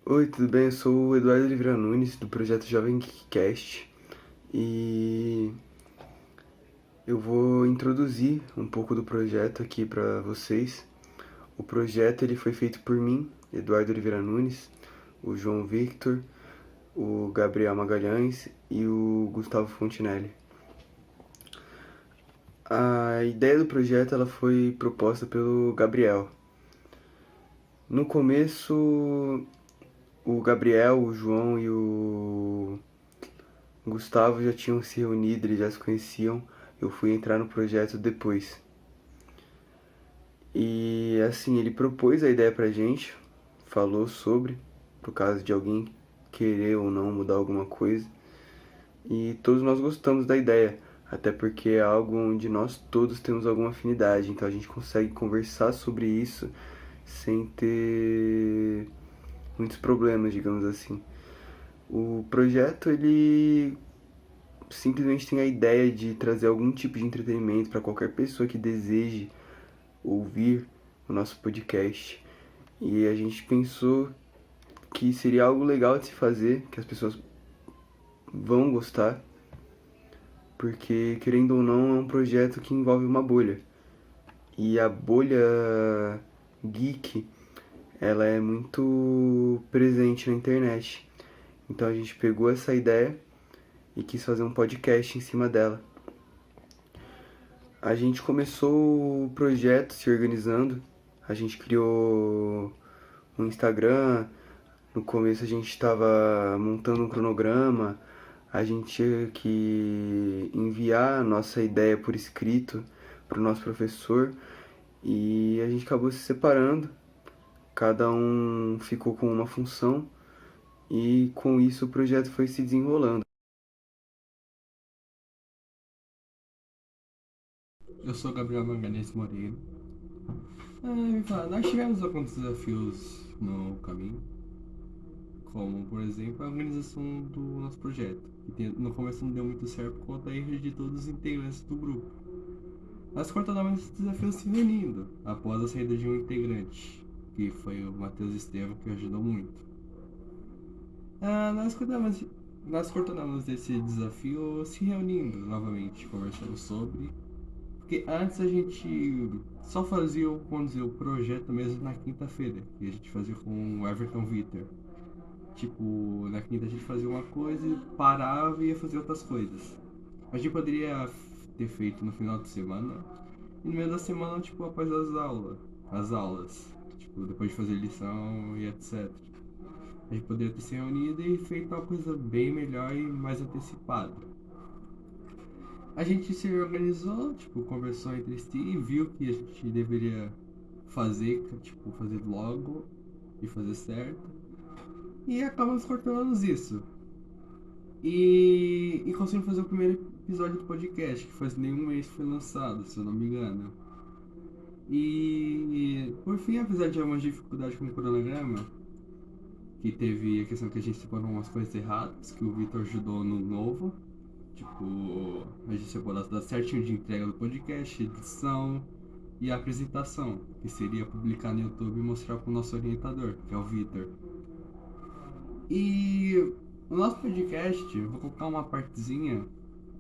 Oi, tudo bem? Eu sou o Eduardo Oliveira Nunes, do projeto Jovem Geekcast, e eu vou introduzir um pouco do projeto aqui para vocês. O projeto ele foi feito por mim, Eduardo Oliveira Nunes, o João Victor, o Gabriel Magalhães e o Gustavo Fontinelli. A ideia do projeto ela foi proposta pelo Gabriel. No começo, o Gabriel, o João e o Gustavo já tinham se reunido, eles já se conheciam. Eu fui entrar no projeto depois. E assim, ele propôs a ideia pra gente, falou sobre, por caso de alguém querer ou não mudar alguma coisa. E todos nós gostamos da ideia, até porque é algo onde nós todos temos alguma afinidade, então a gente consegue conversar sobre isso sem ter muitos problemas, digamos assim. O projeto ele simplesmente tem a ideia de trazer algum tipo de entretenimento para qualquer pessoa que deseje ouvir o nosso podcast. E a gente pensou que seria algo legal de se fazer, que as pessoas vão gostar, porque querendo ou não é um projeto que envolve uma bolha. E a bolha geek, ela é muito presente na internet. Então a gente pegou essa ideia e quis fazer um podcast em cima dela. A gente começou o projeto se organizando, a gente criou um Instagram. No começo a gente estava montando um cronograma, a gente tinha que enviar a nossa ideia por escrito para o nosso professor e a gente acabou se separando, cada um ficou com uma função e com isso o projeto foi se desenrolando. Eu sou Gabriel Magalhães Moreira. Me fala, nós tivemos alguns desafios no caminho, como, por exemplo, a organização do nosso projeto, que no começo não deu muito certo por conta da erro de todos os integrantes do grupo. Nós continuamos esse desafio se reunindo, após a saída de um integrante, que foi o Matheus Estevam, que ajudou muito. Ah, nós continuamos, nós continuamos esse desafio se reunindo novamente, conversando sobre. Porque antes a gente só fazia conduzir o projeto mesmo na quinta-feira, que a gente fazia com o Everton Vitor. Tipo, na quinta a gente fazia uma coisa, parava e ia fazer outras coisas. A gente poderia ter feito no final de semana e no meio da semana, tipo, após as aulas, tipo, depois de fazer lição e etc. A gente poderia ter se reunido e feito uma coisa bem melhor e mais antecipada. A gente se organizou, tipo, conversou entre si e viu que a gente deveria fazer, tipo, fazer logo e fazer certo. E acabamos cortando isso. E conseguimos fazer o primeiro episódio do podcast, que faz nenhum mês que foi lançado, se eu não me engano. E por fim, apesar de algumas dificuldades com o cronograma, que teve a questão que a gente separou umas coisas erradas, que o Victor ajudou no novo. Tipo, a gente separou as datas certinho de entrega do podcast, edição e a apresentação, que seria publicar no YouTube e mostrar para o nosso orientador, que é o Victor. E o nosso podcast, eu vou colocar uma partezinha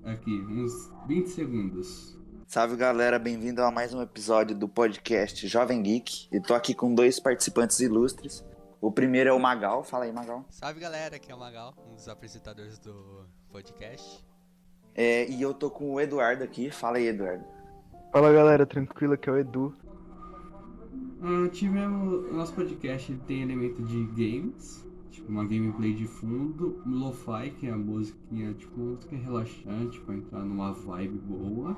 aqui, uns 20 segundos. Salve galera, bem-vindo a mais um episódio do podcast Jovem Geek. E tô aqui com dois participantes ilustres. O primeiro é o Magal, fala aí Magal. Salve galera, aqui é o Magal, um dos apresentadores do podcast. E eu tô com o Eduardo aqui, fala aí Eduardo. Fala galera, tranquilo, que é o Edu. Tivemos. O nosso podcast tem elemento de games, tipo uma gameplay de fundo, um lo-fi, que é a musiquinha, tipo, música relaxante pra entrar numa vibe boa.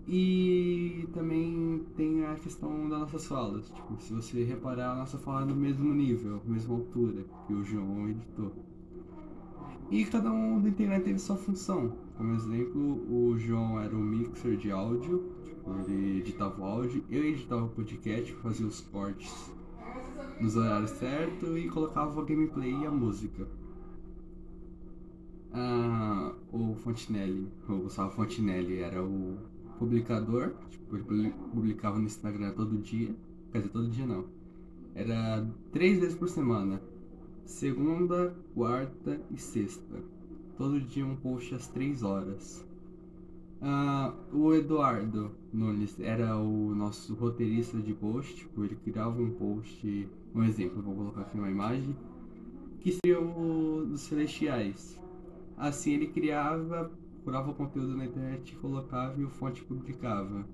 E também tem a questão das nossas falas. Tipo, se você reparar, a nossa fala é do mesmo nível, mesma altura que o João editou. E cada um do integrante teve sua função. Como exemplo, o João era o mixer de áudio, tipo, ele editava o áudio, eu editava o podcast, fazia os cortes nos horários certos e colocava a gameplay e a música. O Fontinelli, o Gustavo Fontinelli, era o publicador, tipo, ele publicava no Instagram todo dia, quer dizer, todo dia não, era 3 vezes por semana. segunda, quarta e sexta. Todo dia um post às 3 horas. O Eduardo Nunes era o nosso roteirista de post. Tipo, ele criava um post, um exemplo, vou colocar aqui uma imagem, que seria o dos Celestiais. Assim ele criava, procurava o conteúdo na internet, colocava e o fonte publicava.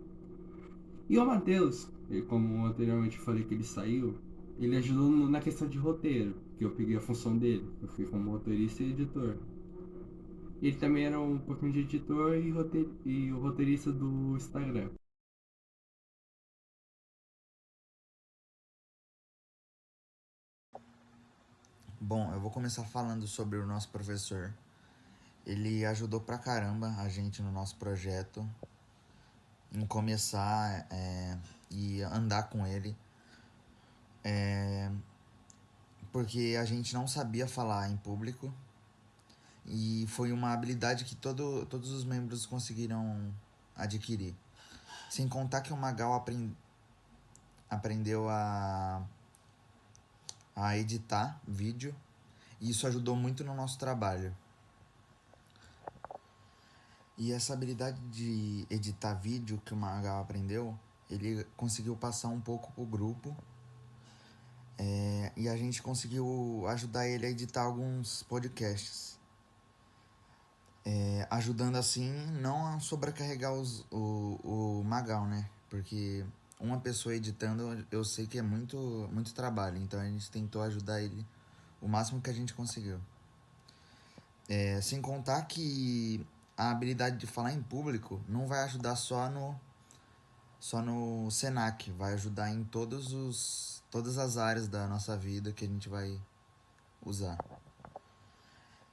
E o Matheus, como anteriormente eu falei que ele saiu, ele ajudou na questão de roteiro, que eu peguei a função dele. Eu fui como roteirista e editor. Ele também era um pouquinho de editor e o roteirista do Instagram. Bom, eu vou começar falando sobre o nosso professor. Ele ajudou pra caramba a gente no nosso projeto, em começar e andar com ele, porque a gente não sabia falar em público e foi uma habilidade que todos os membros conseguiram adquirir. Sem contar que o Magal aprendeu a editar vídeo e isso ajudou muito no nosso trabalho. E essa habilidade de editar vídeo que o Magal aprendeu, ele conseguiu passar um pouco pro grupo, e a gente conseguiu ajudar ele a editar alguns podcasts. Ajudando assim não a sobrecarregar o Magal, né? Porque uma pessoa editando eu sei que é muito trabalho, então a gente tentou ajudar ele o máximo que a gente conseguiu. Sem contar que a habilidade de falar em público não vai ajudar só no Senac, vai ajudar em todas as áreas da nossa vida que a gente vai usar.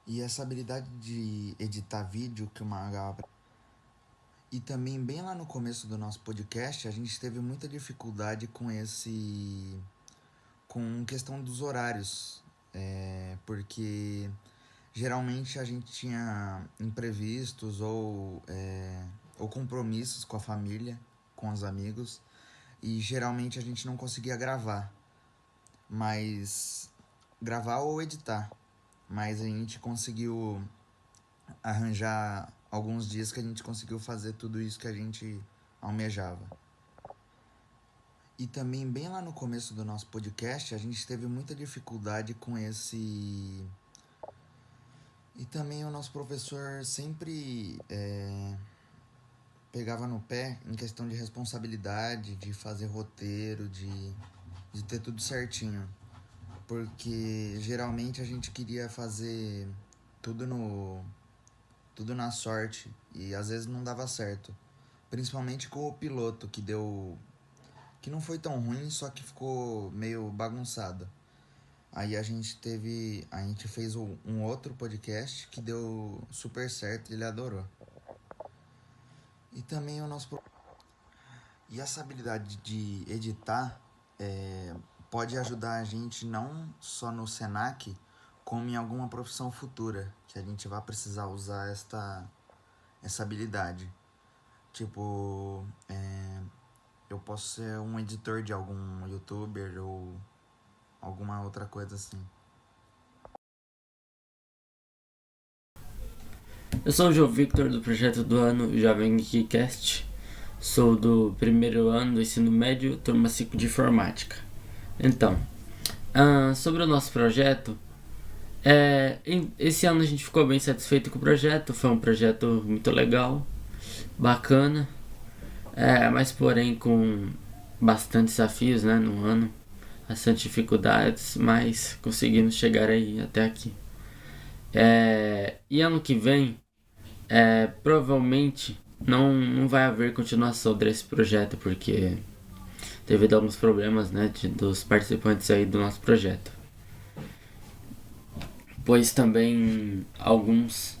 E essa habilidade de editar vídeo que o Magal... E também bem lá no começo do nosso podcast, a gente teve muita dificuldade com questão dos horários, porque geralmente a gente tinha imprevistos ou compromissos com a família, com os amigos, e geralmente a gente não conseguia gravar ou editar. Mas a gente conseguiu arranjar alguns dias que a gente conseguiu fazer tudo isso que a gente almejava. E também bem lá no começo do nosso podcast, a gente teve muita dificuldade com esse... E também o nosso professor sempre pegava no pé em questão de responsabilidade, de fazer roteiro, de ter tudo certinho. Porque geralmente a gente queria fazer tudo na sorte e às vezes não dava certo. Principalmente com o piloto que não foi tão ruim, só que ficou meio bagunçado. Aí a gente fez um outro podcast que deu super certo e ele adorou. E também E essa habilidade de editar pode ajudar a gente não só no Senac, como em alguma profissão futura, que a gente vai precisar usar essa habilidade. Tipo, eu posso ser um editor de algum youtuber ou alguma outra coisa assim. Eu sou o João Victor, do projeto do ano Jovem Geekcast. Sou do primeiro ano do ensino médio, turma 5 de informática. Então, sobre o nosso projeto, esse ano a gente ficou bem satisfeito com o projeto. Foi um projeto muito legal, bacana, mas porém com bastante desafios, né, no ano, bastante dificuldades, mas conseguimos chegar aí até aqui. E ano que vem, provavelmente não vai haver continuação desse projeto, porque devido a alguns problemas, né, dos participantes aí do nosso projeto. Pois também alguns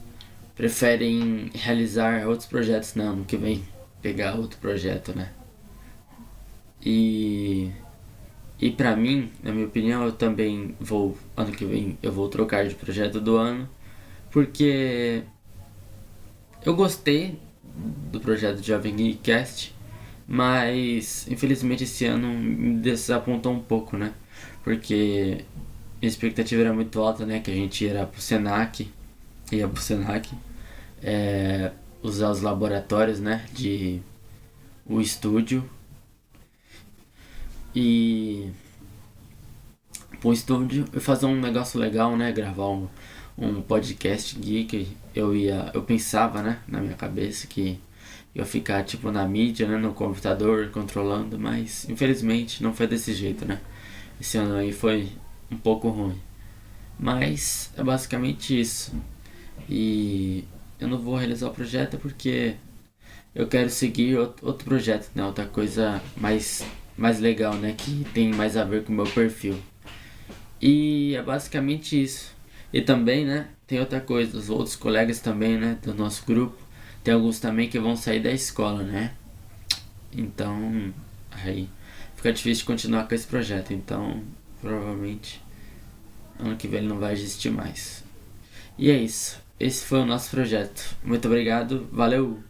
preferem realizar outros projetos no ano que vem, pegar outro projeto, né. E pra mim, na minha opinião, eu também ano que vem eu vou trocar de projeto do ano, porque eu gostei do projeto de Jovem Geekcast, mas infelizmente esse ano me desapontou um pouco, né? Porque a expectativa era muito alta, né? Que a gente ia pro Senac, usar os laboratórios, né? De o estúdio. E pro estúdio e fazer um negócio legal, né? Gravar um podcast geek. Eu pensava, né? Na minha cabeça que eu ficar tipo na mídia, né? No computador controlando, mas infelizmente não foi desse jeito, né? Esse ano aí foi um pouco ruim. Mas é basicamente isso. E eu não vou realizar o projeto porque eu quero seguir outro projeto, né? Outra coisa mais legal, né? Que tem mais a ver com o meu perfil. E é basicamente isso. E também, né? Tem outra coisa, os outros colegas também, né? Do nosso grupo. Tem alguns também que vão sair da escola, né? Então, aí fica difícil de continuar com esse projeto. Então, provavelmente, ano que vem ele não vai existir mais. E é isso. Esse foi o nosso projeto. Muito obrigado. Valeu!